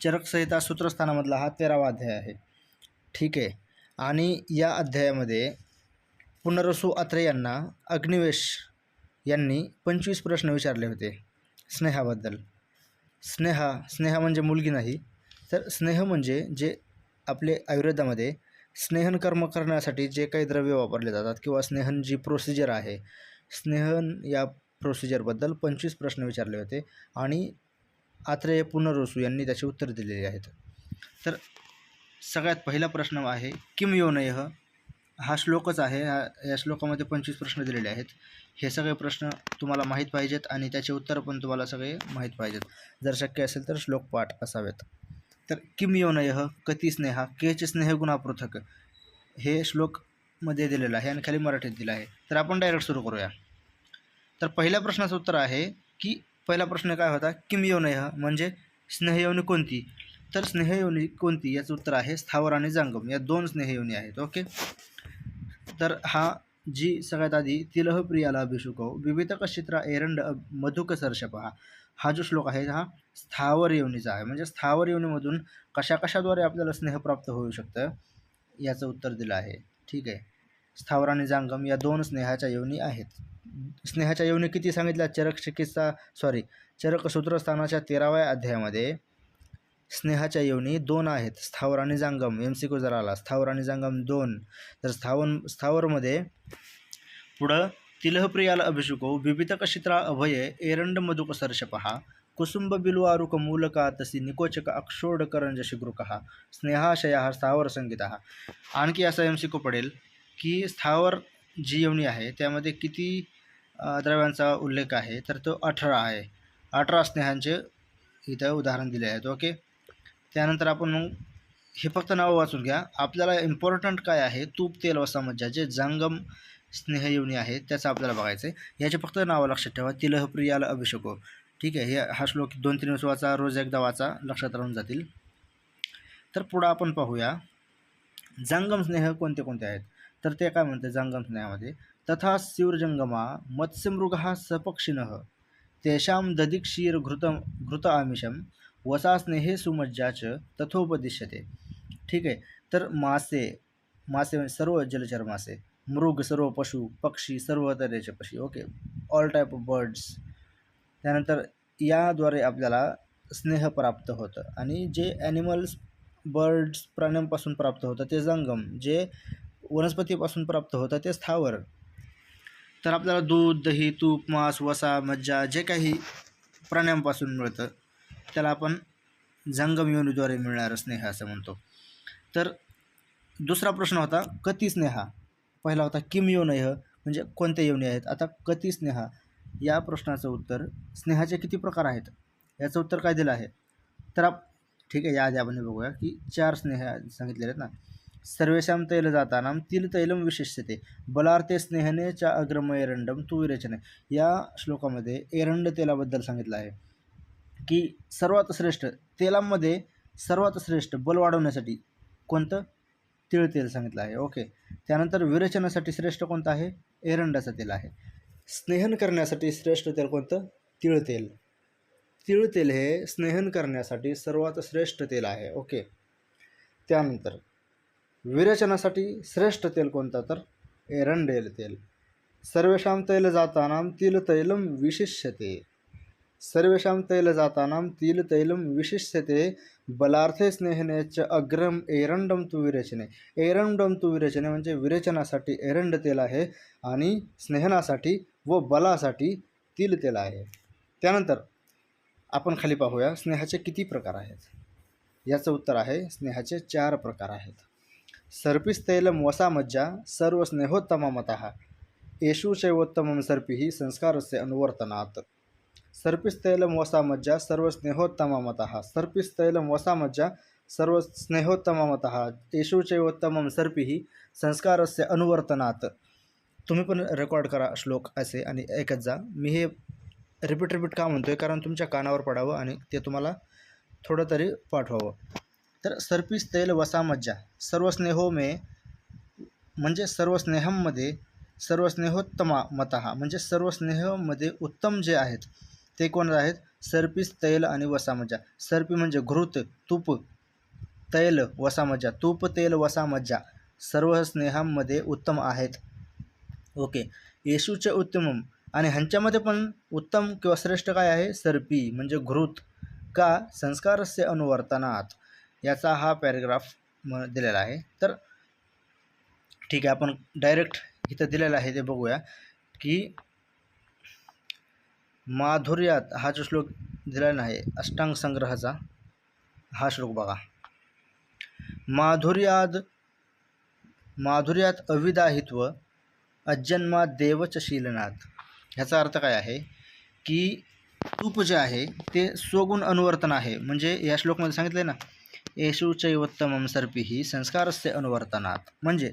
चरकसंहिता सूत्रस्थानामधला हा 13वा अध्याय आहे. ठीक आहे. आणि या अध्यायामध्ये पुनरसू अत्रे यांना अग्निवेश यांनी 25 प्रश्न विचारले होते स्नेहाबद्दल. स्नेहा म्हणजे मुलगी नाही, तर स्नेह म्हणजे जे आपले आयुर्वेदामध्ये स्नेहन कर्म करण्यासाठी जे काही द्रव्य वापरले जातात किंवा स्नेहन जी प्रोसिजर आहे, स्नेहन या प्रोसिजरबद्दल 25 प्रश्न विचारले होते आणि आत्रेय पुनरसू यांनी त्याची उत्तर दिलेली आहेत. तर सगळ्यात पहिला प्रश्न आहे किम योनयः. हा श्लोकच आहे. या श्लोकामध्ये 25 प्रश्न दिलेले आहेत. हे सगळे प्रश्न तुम्हाला माहीत पाहिजेत आणि त्याचे उत्तर पण तुम्हाला सगळे माहीत पाहिजेत. जर शक्य असेल तर श्लोकपाठ असावेत. तर किम योनयः कति स्नेहा केच स्नेहगुणा पृथक हे श्लोकमध्ये दिलेलं आहे आणि खाली मराठीत दिलं आहे. तर आपण डायरेक्ट सुरू करूया. तर पहिल्या प्रश्नाचं उत्तर आहे की पहिला प्रश्न काय होता, किम योनयः म्हणजे स्नेहयोनी कोणती. तर स्नेहयोनी कोणती याचं उत्तर आहे स्थावर आणि जांगम या 2 स्नेहयोनी आहेत. ओके. तर हा जी सगळ्यात आधी तिलह प्रियाला अभिषुको विविधक चित्रा एरंड मधुक सर्षप हा जो श्लोक आहे हा स्थावर योनीचा आहे. म्हणजे स्थावर योनीमधून कशाद्वारे आपल्याला स्नेह प्राप्त होऊ शकतं याचं उत्तर दिलं आहे. ठीक आहे. स्थावर आणि जांगम या 2 स्नेहाच्या योनी आहेत. स्नेहाच्या योनी किती सांगितल्या चरक सूत्रस्थानाच्या 13व्या अध्यायामध्ये स्नेहाच्या योनी 2 आहेत, स्थावर आणि जांगम. MCQ जर आला स्थावर आणि जांगम 2. तर स्थावरमध्ये पुढं तिलहप्रियाला अभिषुको विविधक शित्रा अभय एरंड मधुक सर्षपहा कुसुंब बिलवारुक मूलका तसी निकोचक अक्षोड करंज शिगृकहा स्नेहाशया स्थावर संगीता. आणखी असा MCQ पडेल की स्थावर जी योनी आहे त्यामध्ये किती द्रव्यांचा उल्लेख आहे, तर तो 18 आहे. 18 स्नेहांचे इथं उदाहरण दिले आहेत. ओके. त्यानंतर आपण मग हे फक्त नावं वाचून घ्या. आपल्याला इम्पॉर्टंट काय आहे, तूप तेल वसा मज्जा जे जांगम स्नेहयोनी आहे त्याचं आपल्याला बघायचं आहे. याचे फक्त नावं लक्षात ठेवा. तिलहप्रियाला अभिषेको. ठीक आहे. हा श्लोक 2-3 वेळेस वाचा, रोज एकदा वाचा, लक्षात राहून जातील. तर पुढं आपण पाहूया जांगम स्नेह कोणते कोणते आहेत. तर ते काय म्हणते जांगम स्नेहामध्ये तथा स्यूर्जंगमा मत्स्यमृगः सपक्षिणः तेषां दधिक्षीर घृत आमिषम वसा स्नेहे सुमज्जाच तथोपदिश्यते. ठीक आहे. तर मासे सर्व जलचर मासे, मृग सर्व पशु, पक्षी सर्व तऱ्हेचे पक्षी. Okay. All type of birds. त्यानंतर याद्वारे आपल्याला स्नेह प्राप्त होतं आणि जे ॲनिमल्स बर्ड्स प्राण्यांपासून प्राप्त होतं ते जांगम, जे वनस्पतीपासून प्राप्त होतं ते स्थावर. तर आपल्याला दूध, दही, तूप, मांस, वसा, मज्जा जे काही प्राण्यांपासून मिळतं त्याला आपण जांगम योनीद्वारे मिळणारं स्नेह असं म्हणतो. तर दुसरा प्रश्न होता कति स्नेहा. पहिला होता किम योनयः म्हणजे कोणत्या योनी आहेत. आता कति स्नेहा या प्रश्नाचं उत्तर स्नेहाचे किती प्रकार आहेत याचं उत्तर काय दिलं आहे. तर ठीक आहे. याआधी आपण बघूया की 4 स्नेह सांगितलेले आहेत ना. सर्वेषां तैल जातानां तिल तैलम विशिष्यते बलार्थे स्नेहने च अग्रम एरंडम तू विरेचने. या श्लोकामध्ये एरंड तेलाबद्दल सांगितलं आहे की सर्वात श्रेष्ठ तेलामध्ये सर्वात श्रेष्ठ बल वाढवण्यासाठी कोणतं तिळ तेल सांगितलं आहे. ओके. त्यानंतर विरेचनासाठी श्रेष्ठ कोणतं आहे, एरंडाचं तेल आहे. स्नेहन करण्यासाठी श्रेष्ठ तेल कोणतं, तिळ तेल. तिळ तेल हे स्नेहन करण्यासाठी सर्वात श्रेष्ठ तेल आहे. ओके. त्यानंतर विरेचनासाठी श्रेष्ठ तेल कोणतं, तर एरंडेल तेल. सर्वेषां तैल जातानां तिल तैलम विशिष्यते. सर्वेषां तैल जातानां तिल तैलम विशिष्यते बलार्थे स्नेहने च अग्रम एरंडम तु विरेचने. एरंडम तु विरेचने म्हणजे विरेचनासाठी एरंड तेल आहे आणि स्नेहनासाठी व बलासाठी तिल तेल आहे. त्यानंतर आपण खाली पाहूया स्नेहाचे किती प्रकार आहेत. याचं उत्तर आहे स्नेहाचे 4 प्रकार आहेत. सर्पिस्तैलम वसा मज्जा सर्व स्नेहोत्तमा मतः येषु चैवोत्तमं सर्पिः संस्कारस्य अनुवर्तनात्. सर्पिस्तैलम वसा मज्जा सर्व स्नेहोत्तमा मतः. सर्पिस्तैलम वसा मज्जा सर्व स्नेहोत्तमा मतः येषु चैवोत्तमं सर्पिः संस्कारस्य अनुवर्तनात्. तुम्ही पण रेकॉर्ड करा श्लोक असे आणि ऐकत जा. मी हे रिपीट का म्हणतो आहे, कारण तुमच्या कानावर पडावं आणि ते तुम्हाला थोडं तरी पाठवावं. तर सर्पिस्तैल वसा मज्जा सर्व स्नेहो में म्हणजे सर्व स्नेहमध्ये सर्व स्नेहोत्तमा मतः म्हणजे सर्व स्नेहमध्ये उत्तम जे आहेत ते कोण आहेत? सर्पीस, तैल आणि वसामज्जा. सर्पी म्हणजे घृत, तूप, तैल, वसामज्जा. तूप, तेल, वसामज्जा सर्व स्नेहांमध्ये उत्तम आहेत. ओके. येशूचे उत्तमम आणि ह्यांच्यामध्ये पण उत्तम किंवा श्रेष्ठ काय आहे? सर्पी म्हणजे घृत. का? संस्कारस्य अनुवर्तनात. याचा हा पॅरेग्राफ दिलेला आहे. तर ठीक आहे, आपण डायरेक्ट इथं दिलेलं आहे ते बघूया की माधुर्यात हा जो श्लोक दिलेला नाही अष्टांग संग्रहाचा हा श्लोक बघा. माधुर्यात अविदाहित्व अजन्मात देवच शीलनात. ह्याचा अर्थ काय आहे की तूप जे आहे ते स्वगुण अनुवर्तन आहे. म्हणजे या श्लोकमध्ये सांगितले ना, येशू चैवोत्तमं सर्पिः संस्कारस्य अनुवर्तनात. म्हणजे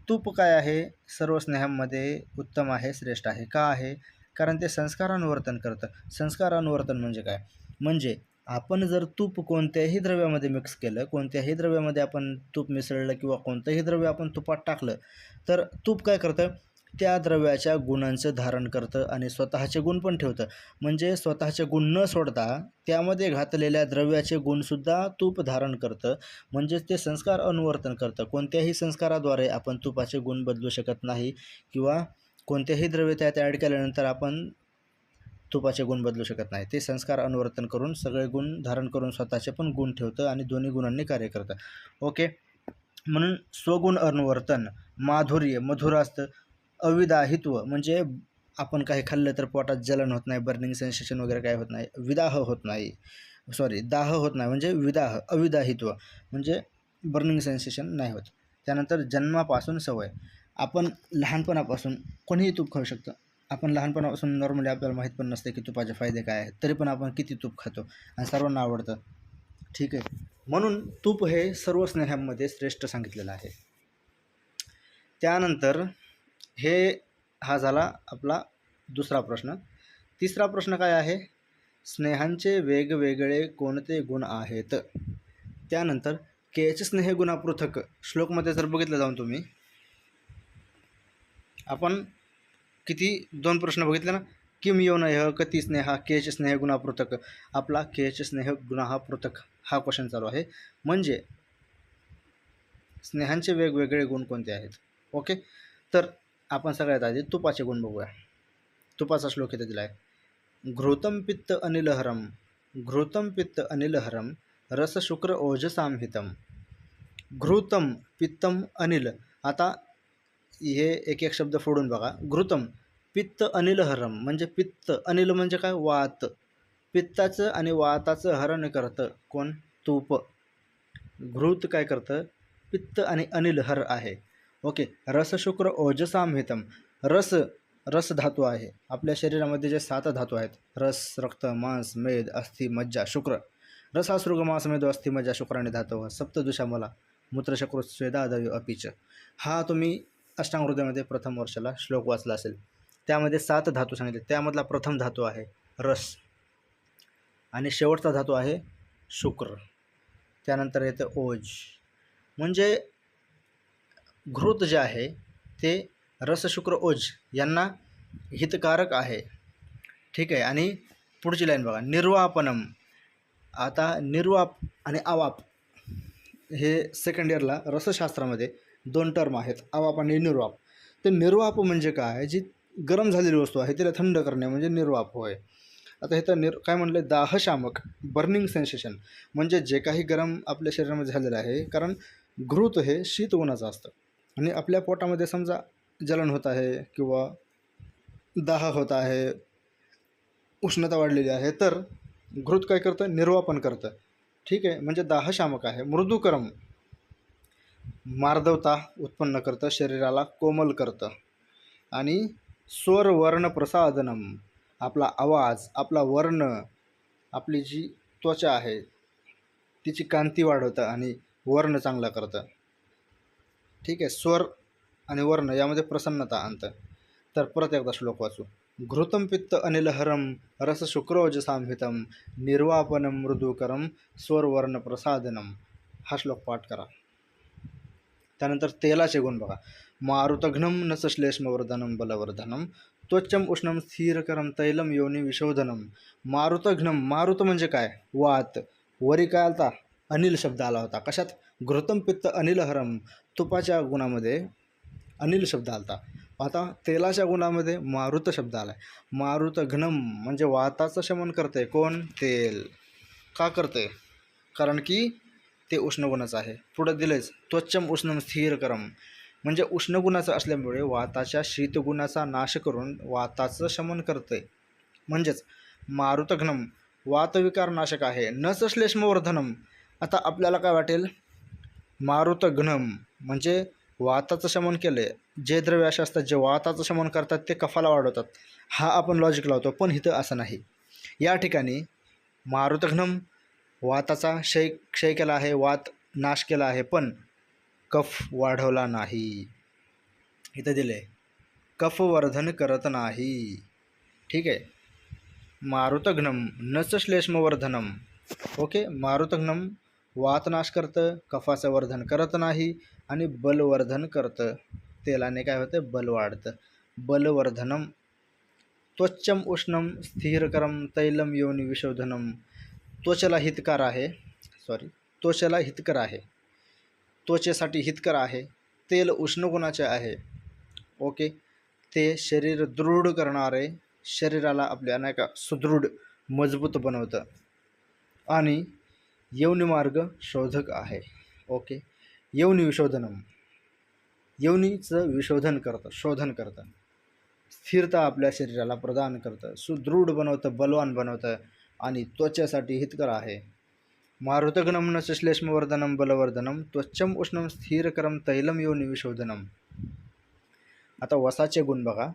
तूप काय आहे? सर्व स्नेहांमध्ये उत्तम आहे, श्रेष्ठ आहे. का आहे? कारण ते संस्कारानुवर्तन करतं. संस्कारानुवर्तन म्हणजे काय? म्हणजे आपण जर तूप कोणत्याही द्रव्यामध्ये मिक्स केलं, कोणत्याही द्रव्यामध्ये आपण तूप मिसळलं किंवा कोणतंही द्रव्य आपण तुपात टाकलं, तर तूप काय करतं? त्या द्रव्याच्या गुणांचं धारण करतं आणि स्वतःचे गुण पण ठेवतं. म्हणजे स्वतःचे गुण न सोडता त्यामध्ये घातलेल्या द्रव्याचे गुणसुद्धा तूप धारण करतं. म्हणजेच ते संस्कार अनुवर्तन करतं. कोणत्याही संस्काराद्वारे आपण तुपाचे गुण बदलू शकत नाही किंवा कोणतेही द्रव्य त्यात ॲड केल्यानंतर आपण तुपाचे गुण बदलू शकत नाही. ते संस्कार अनुवर्तन करून सगळे गुण धारण करून स्वतःचे पण गुण ठेवतं आणि दोन्ही गुणांनी कार्य करतं. ओके. म्हणून स्वगुण अनुवर्तन, माधुर्य, मधुर असतं. अविदाहित्व म्हणजे आपण काही खाल्लं तर पोटात जलन होत नाही, बर्निंग सेन्सेशन वगैरे काय होत नाही, दाह होत नाही म्हणजे अविदाहित्व म्हणजे बर्निंग सेन्सेशन नाही होत. त्यानंतर जन्मापासून सवय. आपण लहानपणापासून कोणीही तूप खाऊ शकतं. आपण लहानपणापासून नॉर्मली आपल्याला माहीत पण नसते की तुपाचे फायदे काय आहेत, तरी पण आपण किती तूप खातो आणि सर्वांना आवडतं. ठीक आहे. म्हणून तूप हे सर्व स्नेहांमध्ये श्रेष्ठ सांगितलेलं आहे. त्यानंतर हा झाला आपला दुसरा प्रश्न. तिसरा प्रश्न काय आहे? स्नेहांचे वेगवेगळे कोणते गुण आहेत? त्यानंतर केच स्नेह गुणा पृथक. श्लोकमध्ये जर बघितलं जाऊन तुम्ही, आपण किती 2 प्रश्न बघितले ना, किम योनयः कती स्नेहा केच स्नेह गुणा पृथक. आपला केच स्नेह गुणा पृथक हा क्वेश्चन चालू आहे. म्हणजे स्नेहांचे वेगवेगळे गुण कोणते आहेत? ओके. तर आपण सगळ्यात आधी तुपाचे गुण बघूया. तुपाचा श्लोक इथे दिला आहे. घृतं पित्त अनिलहरम रस शुक्र ओजसांहितम. घृतं, पित्तम, अनिल. आता हे एक एक शब्द फोडून बघा. घृतं, पित्त, अनिलहरम म्हणजे पित्त, अनिल म्हणजे काय? वात. पित्ताचं आणि वाताचं हरण करतं कोण? तूप. घृत काय करतं? पित्त आणि अनिल हर आहे. ओके. रस शुक्र ओजसांहितम. रस धातू आहे. आपल्या शरीरामध्ये जे 7 धातू आहेत, रस, रक्त, मांस, मेद, अस्थि, मज्जा, शुक्र. रसासृग मांस मेदो अस्थि मज्जा शुक्राने धातव सप्तदुषा मला मूत्रशक्र स्वेदादयो अपिच. हा तुम्ही अष्टांगहृदयामध्ये प्रथम वर्षाला श्लोक वाचला असेल. त्यामध्ये 7 धातू सांगितले. त्यामधला प्रथम धातू आहे रस आणि शेवटचा धातू आहे शुक्र. त्यानंतर येतं ओज. म्हणजे घृत जे आहे ते रस, शुक्र, ओज यांना हितकारक आहे. ठीक आहे. आणि पुढची लाईन बघा. निर्वापनम. आता निर्वाप आणि अवाप हे सेकंड इयरला रसशास्त्रामध्ये 2 टर्म आहेत, अवाप आणि निर्वाप. तर निर्वाप म्हणजे काय? जी गरम झालेली वस्तू आहे तिला थंड करणे म्हणजे निर्वाप होय. आता हे तर काय म्हणलं? दाहशामक, बर्निंग सेन्सेशन. म्हणजे जे काही गरम आपल्या शरीरामध्ये झालेलं आहे, कारण घृत हे शीत गुणाचं असतं आणि आपल्या पोटामध्ये समजा जलन होत आहे किंवा दाह होत आहे, उष्णता वाढलेली आहे, तर घृत काय करतं? निर्वापन करतं. ठीक आहे. म्हणजे दाहशामक आहे. मृदुकरम, मार्दवता उत्पन्न करतं, शरीराला कोमल करतं. आणि स्वर वर्ण प्रसादनम, आपला आवाज, आपला वर्ण, आपली जी त्वचा आहे तिची कांती वाढवतं आणि वर्ण चांगला करतं. ठीक आहे. स्वर आणि वर्ण यामध्ये प्रसन्नता आणतं. तर परत एकदा श्लोक वाचू. घृतं पित्त अनिलहरम रस शुक्रोजसांहितम निर्वापनम मृदुकरम स्वरवर्ण प्रसादनम. हा श्लोक पाठ करा. त्यानंतर तेलाचे गुण बघा. मारुतघ्नम नसश्लेष्मवर्धनम बलवर्धनम त्वच्चम उष्णम स्थिरकरम तैलम योनी विशोधनम. मारुतघ्नम. मारुत म्हणजे काय? वात. वरी काय आलता? अनिल शब्द आला होता. कशात? घृतम पित्त अनिलहरम. तुपाच्या गुणामध्ये अनिल शब्द आलता. आता तेलाच्या गुणामध्ये मारुत शब्द आला आहे. मारुतघ्नम म्हणजे वाताचं शमन करते. कोण? तेल. का करते? कारण की ते उष्णगुणाचं आहे. पुढं दिलेच त्वच्चम उष्णम स्थिरकरम म्हणजे उष्णगुणाचं असल्यामुळे वाताच्या शीतगुणाचा नाश करून वाताचं शमन करते. म्हणजेच मारुतघ्नम वातविकार नाशक आहे. नच श्लेष्मवर्धनम. आता आपल्याला काय वाटेल? मारुतघ्नम म्हणजे वाताचं शमन केले. जे द्रव्य असे असतात जे वाताचं शमन करतात ते कफाला वाढवतात. हा आपण लॉजिक लावतो, पण इथं असं नाही. या ठिकाणी मारुतघ्नम वाताचा क्षय केला आहे, वात नाश केला आहे, पण कफ वाढवला नाही. इथं दिले कफवर्धन करत नाही. ठीक आहे. मारुतघ्नम नच श्लेष्मवर्धनम. ओके. मारुतघ्नम वात नाश करतं, कफाचं वर्धन करत नाही आणि बलवर्धन करतं. तेलाने काय होतं? बल वाढतं. बलवर्धनम. त्वच्चम उष्णम स्थिरकरम तैलम योनी विशोधनम. त्वचेला हितकर आहे. त्वचेला हितकर आहे. त्वचेसाठी हितकर आहे. तेल उष्णगुणाचे आहे. ओके. ते शरीर दृढ करणारे, शरीराला आपल्या नाही का सुदृढ मजबूत बनवतं आणि यौनिमार्ग शोधक आहे. ओके. यौनी विशोधनम. यौनीचं विशोधन करतं, शोधन करतं. स्थिरता आपल्या शरीराला प्रदान करतं, सुदृढ बनवतं, बलवान बनवतं आणि त्वचेसाठी हितकर आहे. मारुतघ्नम न श्लेष्मवर्धनम बलवर्धनम त्वच्चम उष्णम स्थिरकरम तैलम योनी विशोधनम. आता वसाचे गुण बघा.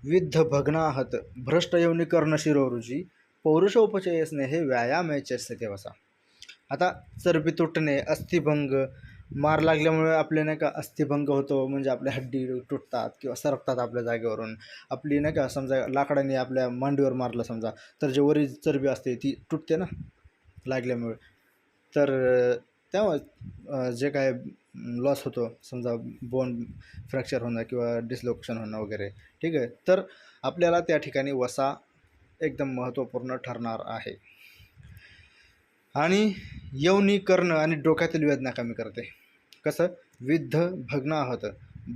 विद्ध भग्नाहत भ्रष्ट योनी कर्ण शिरोरुची पौरुषोपचय स्नेहे व्यायामेचे स्थिते वसा. आता चरबी तुटणे, अस्थिभंग, मार लागल्यामुळे आपले नाही का अस्थिभंग होतो, म्हणजे आपल्या हड्डी तुटतात किंवा सरकतात आपल्या जागेवरून. आपली नाही का समजा लाकडाने आपल्या मांडीवर मारलं समजा, तर जे वरील चरबी असते ती तुटते ना लागल्यामुळे. तर तेव्हा जे काय लॉस होतो, समजा बोन फ्रॅक्चर होणं किंवा डिस्लोकेशन होणं वगैरे. ठीक आहे. तर आपल्याला त्या ठिकाणी वसा एकदम महत्त्वपूर्ण ठरणार आहे. आणि यौनी कर्ण आणि डोक्यातील वेदना कमी करते. कसं? विद्ध भग्नाहत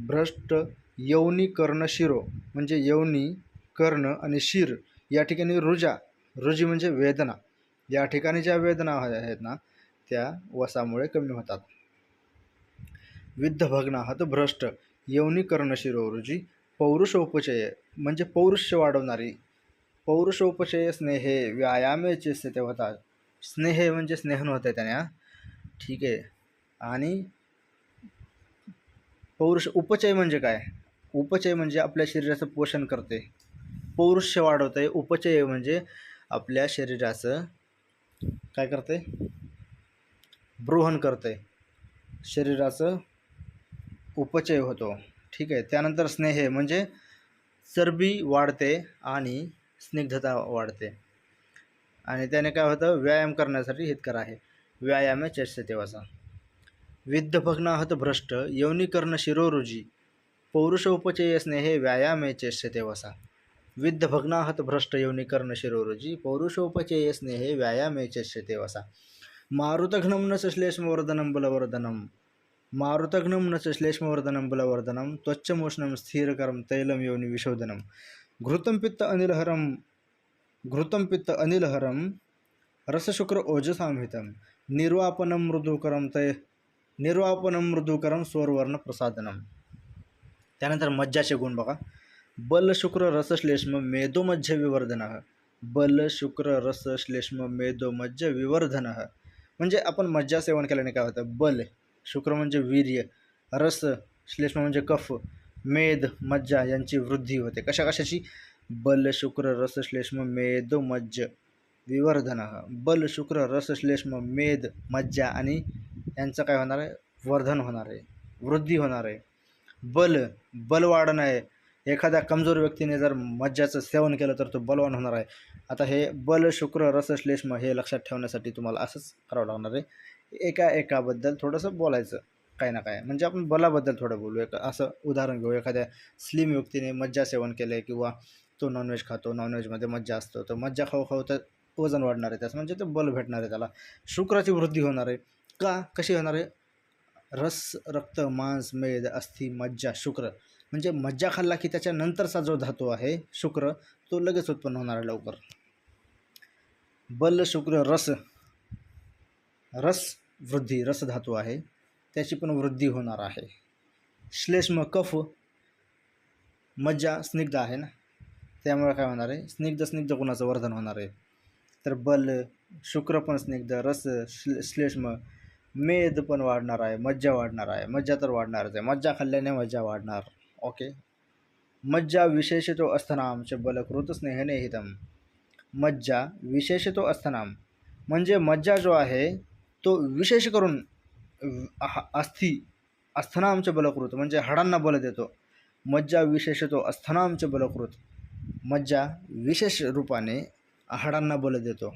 भ्रष्ट यौनी कर्ण शिरो म्हणजे यौनी, कर्ण आणि शिर या ठिकाणी रुजा. रुजी म्हणजे वेदना. या ठिकाणी ज्या वेदना आहेत ना त्या वसामुळे कमी होतात. विद्ध भग्नाहत भ्रष्ट यौनी कर्ण शिरो रुजी पौरुषोपचय म्हणजे पौरुष्य वाढवणारी. पौरुषोपचय स्नेहे व्यायामेचे स्थिते होतात. स्नेह म्हणजे स्नेहन होतं त्याने. ठीक आहे. आणि पौरुष उपचय म्हणजे काय? उपचय म्हणजे आपल्या शरीराचं पोषण करते, पौरुष्य वाढवते. उपचय म्हणजे आपल्या शरीराचं काय करते? ब्रोहन करते, शरीराचं उपचय होतो. ठीक आहे. त्यानंतर स्नेह म्हणजे चरबी वाढते आणि स्निग्धता वाढते आणि त्याने काय होतं? व्यायाम करण्यासाठी हितकर आहे. व्यायामे चेष्यते वसा. विद्ध भग्नाहत भ्रष्ट यौनीकर्ण शिरोरुजी पौरुषोपचय स्नेहे व्यायामे चेष्यते वसा. विद्ध भग्नाहत भ्रष्ट यौनीकर्ण शिरोरुजी पौरुषोपचय स्नेहे व्यायामे चेष्यते वसा. मारुतघ्नम न श्लेष्मवर्धनम बलवर्धनम. मारुतघ्नम न श्लेष्मवर्धनम बलवर्धनम त्वच्चमोष्णम स्थिरकरम तैलम योनि विशोधनम. घृतम पित्त अनिलहरम रसशुक्र ओजसामहितम निर्वापनम मृदुकरम स्वरवर्ण प्रसादनम. त्यानंतर मज्जाचे गुण बघा. बल शुक्र रसश्लेष्म मेदोमज्ज विवर्धन. बल शुक्र रस श्लेष्म मेदोमज्ज विवर्धन म्हणजे आपण मज्जा सेवन केल्याने काय होतं? बल शुक्र म्हणजे वीर्य, रस श्लेष्म म्हणजे कफ, मेद मज्जा यांची वृद्धी होते. कशाची? बल शुक्र रस श्लेष्म मेदोमज्ज विवर्धन. बल शुक्र रस श्लेष्म मेद मज्जा आणि यांचं काय होणार आहे? वर्धन होणार आहे, वृद्धी होणार आहे. बल वाढणं आहे. एखाद्या कमजोर व्यक्तीने जर मज्जाचं सेवन केलं तर तो बलवान होणार आहे. आता हे बल शुक्र रस श्लेष्म हे लक्षात ठेवण्यासाठी तुम्हाला असंच करावं लागणार आहे. एकाबद्दल थोडंसं बोलायचं. काही ना काय. म्हणजे आपण बलाबद्दल थोडं बोलू. एक असं उदाहरण घेऊ, एखाद्या स्लिम व्यक्तीने मज्जा सेवन केलं आहे किंवा तो नॉनव्हेज खातो, नॉनव्हेजमध्ये मज्जा असतो, तर मज्जा खाऊ खाऊ तर वजन वाढणार आहे त्याचं, म्हणजे ते बल भेटणार आहे त्याला, शुक्राची वृद्धी होणार आहे. का कशी होणार आहे? रस, रक्त, मांस, मेद, अस्थि, मज्जा, शुक्र, म्हणजे मज्जा खाल्ला की त्याच्यानंतरचा जो धातू आहे शुक्र, तो लगेच उत्पन्न होणार आहे लवकर. बल, शुक्र, रस, रस वृद्धी, रस धातू आहे त्याची पण वृद्धी होणार आहे. श्लेष्म, कफ, मज्जा स्निग्ध आहे ना, त्यामुळे काय होणार आहे? स्निग्ध गुणाचं वर्धन होणार आहे. तर बल, शुक्र पण स्निग्ध, रस, श्लेष्म, मेद पण वाढणार आहे, मज्जा वाढणार आहे. मज्जा तर वाढणारच आहे, मज्जा खाल्ल्याने मज्जा वाढणार. ओके. मज्जा विशेषतो अस्थनाम च बलकृत स्नेहने हितम. मज्जा विशेषतो अस्थनाम, म्हणजे मज्जा जो आहे तो विशेष करून अस्थनामचे बलकृत, म्हणजे हाडांना बल देतो. मज्जा विशेषतो अस्थनामचे बलकृत, मज्जा विशेष रूपाने हाडांना बल देतो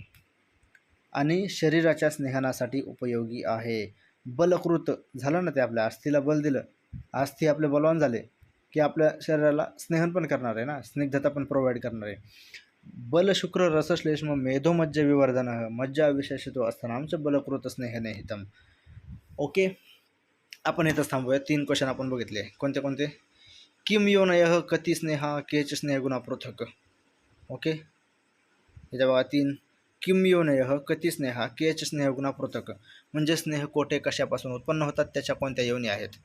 आणि शरीराच्या स्नेहनासाठी उपयोगी आहे. बलकृत झालं ना, ते आपल्या अस्थिला बल दिलं, अस्थि आपले बलवान झाले की आपल्या शरीराला स्नेहन पण करणार आहे ना, स्निग्धता पण प्रोव्हाइड करणार आहे. बल, शुक्र, रसश्लेष्म, मेधो मज्जा विवर्धन, मज्जा विशेषतो अस्थनामच बलकृत स्नेहने हितम. ओके, आपण इथंच थांबूया. 3 क्वेश्चन आपण बघितले. कोणते कोणते? किम योनयः कति स्नेहा केच स्नेहगुणा पृथक. ओके, इथे बघा 3. किम योनयः कति स्नेहा केच स्नेहगुणा पृथक, म्हणजे स्नेह कोठे कशापासून उत्पन्न होतात, त्याच्या कोणत्या योनी आहेत.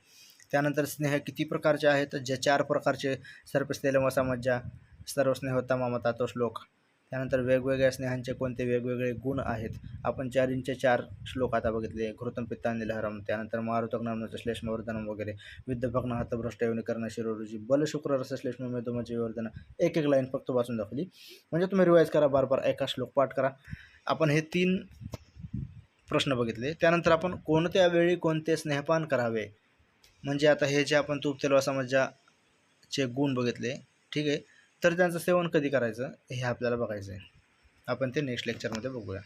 त्यानंतर स्नेह किती प्रकारचे आहेत, जे 4 प्रकारचे: सर्पस्थैलम, वसा, मज्जा, सर्व स्नेहोत्तमा, मता, तो श्लोक. त्यानंतर वेगवेगळ्या स्नेहांचे कोणते वेगवेगळे गुण आहेत, आपण 4चे 4 श्लोक आता बघितले. घृतं, पित्तांनी लहरम, त्यानंतर मारुतग्नामचं श्लेष्मवर्धनम वगैरे, विद्यभग्न, हतभ्रष्ट, योनिकर्ण, शिरोरुची, बल, शुक्र, रस, श्लेष्म, मेधोमज्ज विवर्धन. एक लाईन फक्त वाचून दाखवली, म्हणजे तुम्ही रिवाईज करा, बार एका श्लोक पाठ करा. आपण हे 3 प्रश्न बघितले. त्यानंतर आपण कोणत्या वेळी कोणते स्नेहपान करावे, म्हणजे आता हे जे आपण तूप, तेल, वसा, मज्जाचे गुण बघितले, ठीक आहे, तर त्यांचं सेवन कधी करायचं हे आपल्याला बघायचं आहे. आपण ते नेक्स्ट लेक्चरमध्ये बघूया.